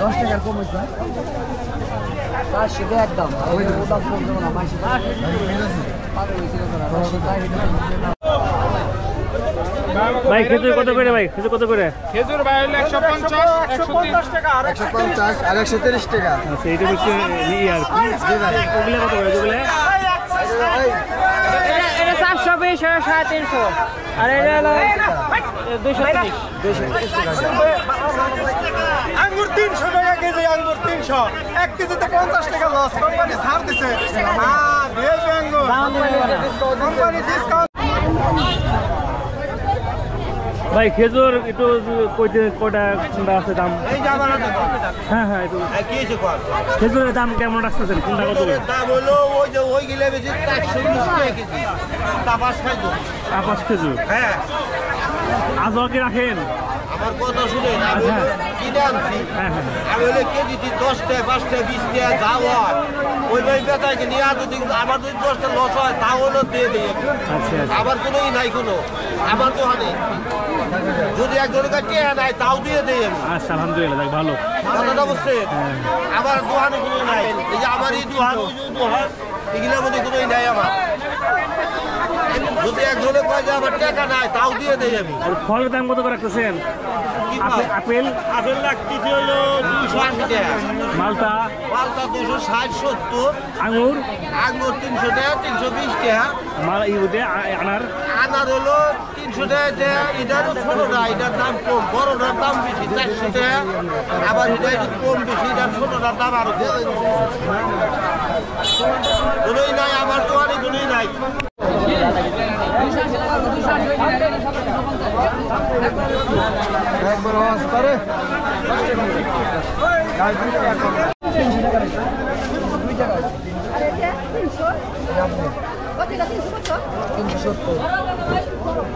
10 টাকার কম হইছে 400 টাকা একদম ওই দাম কম দেব না মাইসি পাগল হইছিল তোরা 10 টাকা ভাই খেজুর কত করে ভাই খেজুর কত করে খেজুর ভাই হলো 150 টাকা আর 150 আর 130 টাকা আচ্ছা এটা হচ্ছে আর কি ওগুলা কত করে ওগুলা এটা 420 আর 350 আর এটা হলো 230 টাকা আঙ্গুর 300 টাকা কেজি আঙ্গুর 300 এক কেজিতে 50 টাকা লস কোম্পানি ছাড় দিছে হ্যাঁ বেশ আঙ্গুর কোম্পানি ডিসকাউন্ট ভাই খেজুর একটু কয়টা কোনটা আছে দাম এই যে আমার হ্যাঁ হ্যাঁ একটু কি হইছে কোন খেজুরের দাম কেমন রাখতেছেন কোনটা কত করে দাম হলো ওই যে ওই গিলে বেশি 420 টাকা কেজি তাবাস খাইতো আপাস খেজুর হ্যাঁ আজ কি রাখেন আমার কথা শুনে আচ্ছা। কি আনছি হ্যাঁ হ্যাঁ আমি হলে কেজিতে 10 টাকা 5 টাকা 20 টাকা যাওয়া ওই ভাই বেতায় কি নিয়ে যদি আমার যদি 10টা লস হয় তা হলো দিয়ে দিই আচ্ছা আচ্ছা আবার কোনোই নাই কোনো আমার তো হানে যদি একজনের কাছে নাই তাও দিয়ে দেই আমি আচ্ছা আলহামদুলিল্লাহ যাক ভালো কথাটা বুঝছেন আমার দোহানে কোনো নাই এই যে আমার এই দোহান ওই যে দোহান এগুলোর মধ্যে কোনোই নাই আমার যদি একজনে কয় যে আমার টাকা নাই তাও দিয়ে দেই আমি আর ফলের দাম কত করে রাখতেছেন কি আপেল আপেল লাগতেছে হলো 280 টাকা মালটা মালটা 260 70 আঙুর আঙ্গুর 300 টাকা 320 টাকা মাল আনার আনার হলো 300 টাকা দেয়া এটারও ছোটটা এটার দাম কম বড়টার দাম বেশি 400 টাকা আবার এটা একটু কম বেশি এটার ছোটটার দাম আরো কম কোনোই নাই আমার তো অনেক কোনোই নাই একবার আওয়াজ করে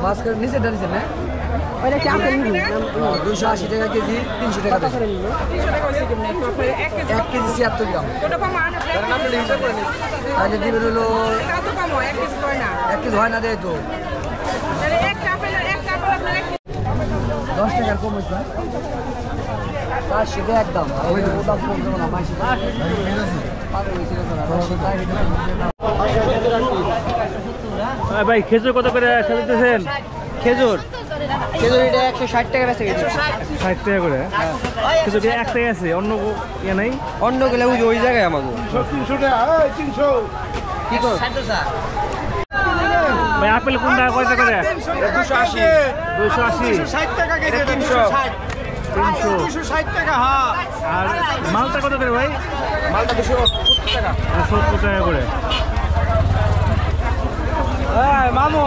মাস্কের নিচে ডালিছে না 280 টাকা কেজি 300 টাকা এক কেজি 76 গ্রাম তাহলে দিবেন হলো 1 কেজি হয় না দেয় তো 10 টাকার কম হইছে 400 টাকা একদম ওই দাম কম দেব না মাইসি পাগল হইছিল তোরা 10 টাকা ভাই খেজুর কত করে সাজাতেছেন খেজুর এটা 160 টাকা বেচে গেছে 60 টাকা করে খেজুর একটাই আছে অন্য ইয়ে নাই অন্য গুলো ওই জায়গায় আমাদের 300 টাকা 300 কি কর ভাই আপেল কোনটা কত করে 280 260 টাকা কেজি 300 260 টাকা হ্যাঁ আর মালটা কত করে ভাই মালটা 270 টাকা 70 টাকা করে মামু